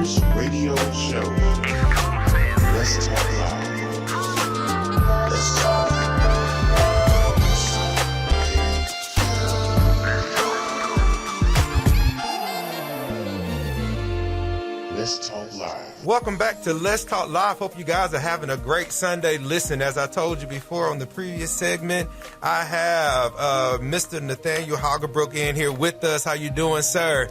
first radio show. Let's talk live. Let's talk. Let's talk live. Welcome back to Let's Talk Live. Hope you guys are having a great Sunday. Listen, as I told you before on the previous segment, I have Mr. Nathaniel Haugabrook in here with us. How you doing, sir?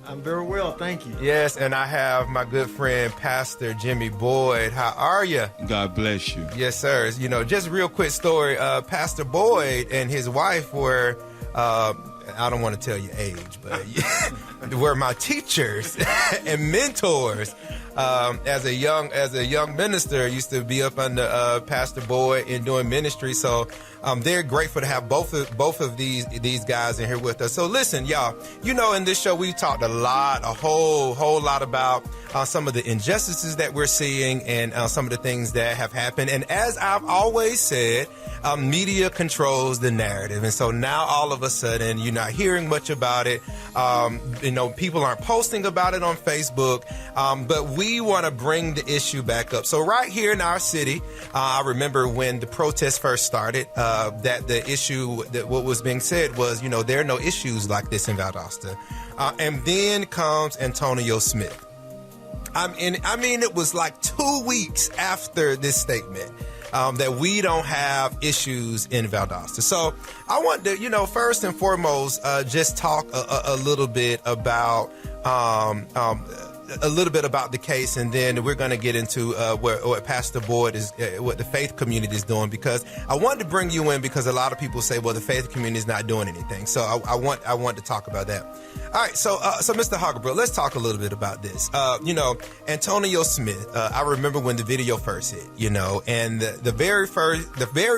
I'm very well, thank you. Yes, and I have my good friend, Pastor Jimmy Boyd. How are you? God bless you. Yes, sir. You know, just real quick story. Pastor Boyd and his wife were, I don't want to tell you age, but were my teachers and mentors. As a young minister, I used to be up under Pastor Boyd and doing ministry. So they're grateful to have both of these guys in here with us. So listen, y'all, you know, in this show we talked a whole lot about some of the injustices that we're seeing and some of the things that have happened. And as I've always said, media controls the narrative. And so now all of a sudden you're not hearing much about it. You know, people aren't posting about it on Facebook. But we want to bring the issue back up. So right here in our city, I remember when the protest first started, that the issue, that what was being said was, you know, there are no issues like this in Valdosta. And then comes Antonio Smith. I mean, it was like 2 weeks after this statement that we don't have issues in Valdosta. So I want to, you know, first and foremost, just talk a little bit about the case, and then we're going to get into what Pastor Boyd is, what the faith community is doing, because I wanted to bring you in because a lot of people say, well, the faith community is not doing anything. So I want to talk about that. All right. So Mr. Haugabrook, let's talk a little bit about this. You know, Antonio Smith, I remember when the video first hit, you know, and the very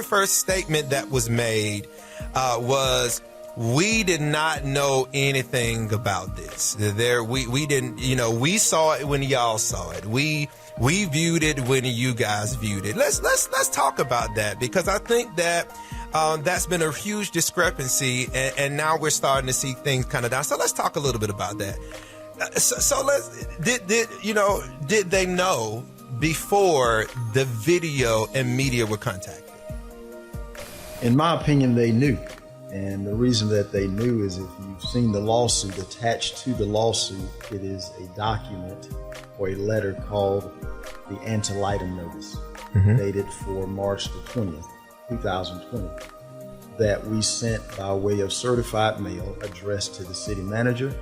first statement that was made was, we did not know anything about this. We didn't, you know, we saw it when y'all saw it. We viewed it when you guys viewed it. Let's talk about that, because I think that that's been a huge discrepancy, and now we're starting to see things kind of down. So let's talk a little bit about that. Did they know before the video and media were contacted? In my opinion, they knew. And the reason that they knew is if you've seen the lawsuit, attached to the lawsuit, it is a document or a letter called the Antelitum Notice, dated for March the 20th, 2020, that we sent by way of certified mail addressed to the city manager,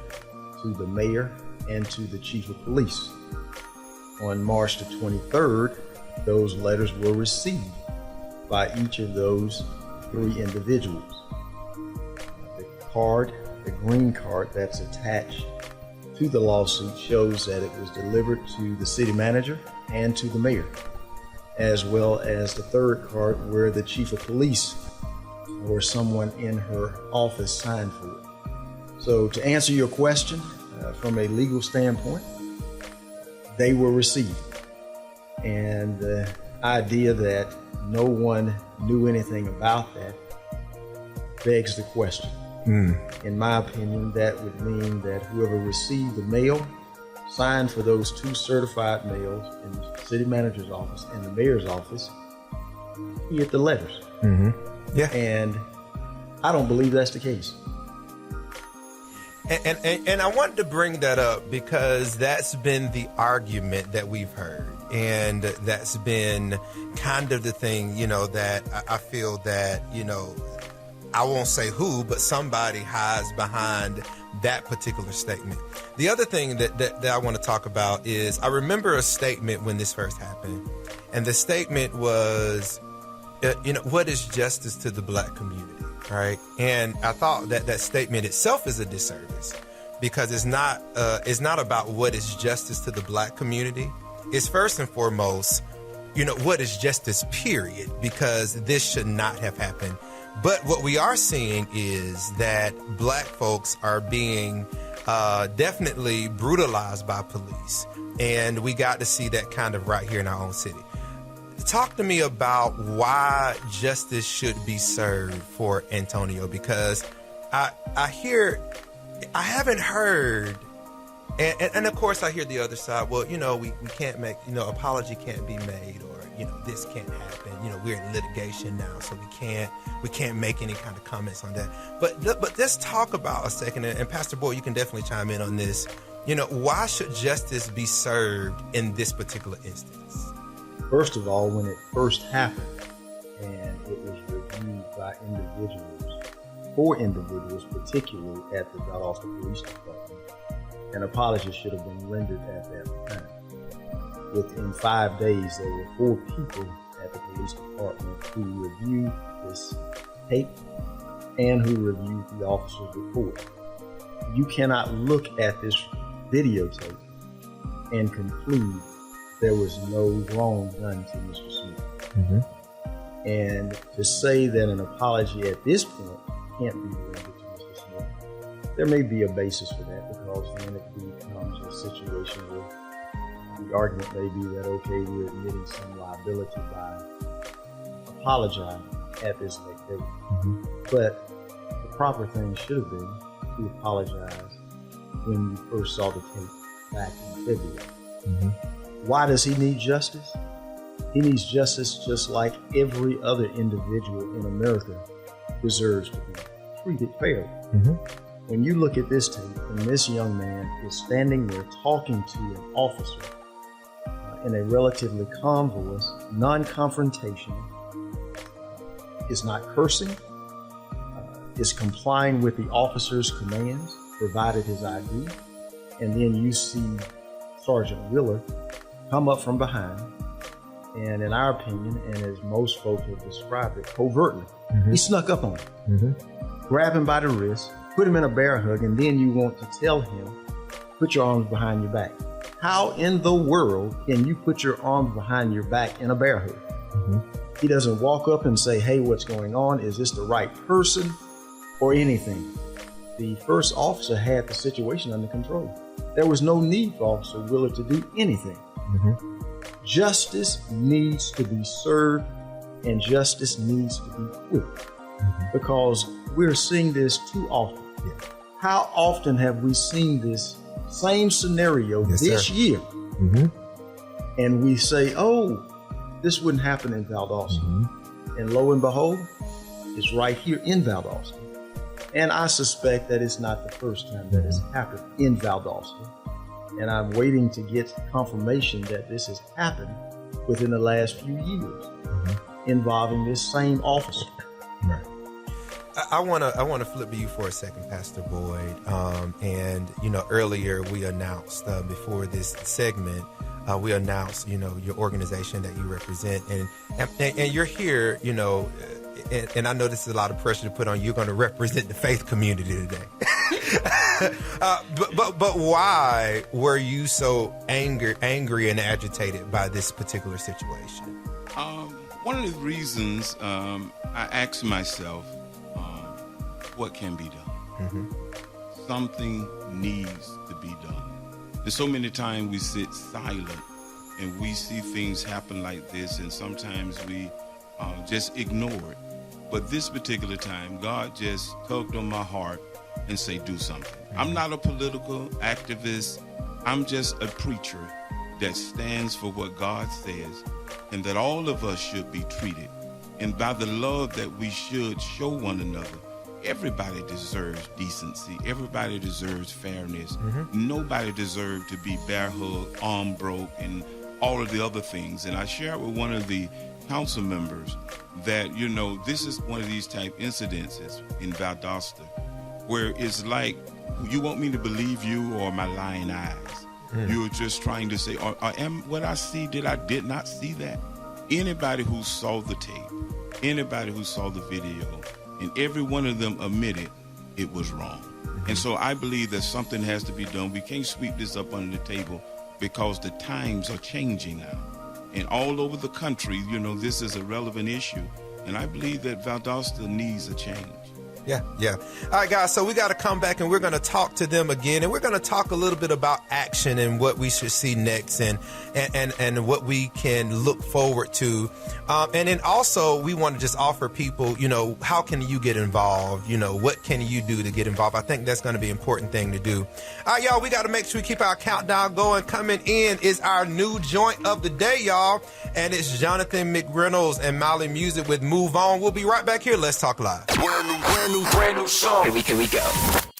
to the mayor, and to the chief of police. On March the 23rd, those letters were received by each of those three individuals. The green card that's attached to the lawsuit shows that it was delivered to the city manager and to the mayor, as well as the third card where the chief of police or someone in her office signed for it. So to answer your question, from a legal standpoint, they were received. And the idea that no one knew anything about that begs the question. In my opinion, that would mean that whoever received the mail, signed for those two certified mails in the city manager's office and the mayor's office, he get the letters. Yeah. And I don't believe that's the case. And I wanted to bring that up because that's been the argument that we've heard. And that's been kind of the thing, you know, that I feel that, you know, I won't say who, but somebody hides behind that particular statement. The other thing that I want to talk about is, I remember a statement when this first happened, and the statement was, you know, what is justice to the black community, right? And I thought that statement itself is a disservice, because it's not about what is justice to the black community. It's first and foremost, you know, what is justice, period, because this should not have happened. But what we are seeing is that black folks are being definitely brutalized by police. And we got to see that kind of right here in our own city. Talk to me about why justice should be served for Antonio, because I haven't heard And of course, I hear the other side. Well, we can't make, apology can't be made, or this can't happen. We're in litigation now, so we can't make any kind of comments on that. But let's talk about a second. And Pastor Boyd, you can definitely chime in on this. Why should justice be served in this particular instance? First of all, when it first happened, and it was reviewed by individuals, 4 individuals, particularly at the Valdosta Police Department, an apology should have been rendered at that time. Within 5 days, there were 4 people at the police department who reviewed this tape and who reviewed the officer's report. You cannot look at this videotape and conclude there was no wrong done to Mr. Smith. Mm-hmm. And to say that an apology at this point can't be rendered to Mr. Smith, there may be a basis for that, because then it becomes a situation where the argument may be that, okay, we're admitting some liability by apologizing at this late date. Mm-hmm. But the proper thing should have been to apologize when you first saw the tape back in February. Mm-hmm. Why does he need justice? He needs justice just like every other individual in America deserves to be treated fairly. Mm-hmm. When you look at this tape, and this young man is standing there talking to an officer in a relatively calm voice, non-confrontational, is not cursing, is complying with the officer's commands, provided his ID, and then you see Sergeant Wheeler come up from behind, and in our opinion, and as most folks have described it, covertly, he snuck up on him, grab him by the wrist, put him in a bear hug, and then you want to tell him, put your arms behind your back. How in the world can you put your arms behind your back in a bear hug? He doesn't walk up and say, hey, what's going on? Is this the right person? Or anything. The first officer had the situation under control. There was no need for Officer Wheeler to do anything. Justice needs to be served, and justice needs to be quick, because we're seeing this too often. How often have we seen this same scenario this year? And we say, oh, this wouldn't happen in Valdosta. And lo and behold, it's right here in Valdosta. And I suspect that it's not the first time that it's happened in Valdosta. And I'm waiting to get confirmation that this has happened within the last few years involving this same officer. Right. I want to flip to you for a second, Pastor Boyd. And earlier we announced before this segment, we announced your organization that you represent, and you're here, and I know this is a lot of pressure to put on you. You're going to represent the faith community today. But why were you so angry and agitated by this particular situation? One of the reasons I asked myself, what can be done? Something needs to be done. And so many times we sit silent and we see things happen like this, and sometimes we just ignore it. But this particular time, God just tugged on my heart and say, do something. I'm not a political activist. I'm just a preacher that stands for what God says, and that all of us should be treated. And by the love that we should show one another, everybody deserves decency. Everybody deserves fairness. Nobody deserves to be bear hugged, arm broke, and all of the other things. And I shared with one of the council members that, this is one of these type incidences in Valdosta where it's like, you want me to believe you or my lying eyes? You're just trying to say, am what I see, did not see that? Anybody who saw the tape, anybody who saw the video, and every one of them admitted it was wrong. And so I believe that something has to be done. We can't sweep this up under the table, because the times are changing now. And all over the country, this is a relevant issue. And I believe that Valdosta needs a change. Yeah. All right, guys, so we got to come back and we're going to talk to them again, and we're going to talk a little bit about action and what we should see next and what we can look forward to. And then also we want to just offer people, how can you get involved? What can you do to get involved? I think that's going to be an important thing to do. All right, y'all, we got to make sure we keep our countdown going. Coming in is our new joint of the day, y'all, and it's Jonathan McReynolds and Molly Music with Move On. We'll be right back here. Let's Talk Live. Brand new song. Here we go.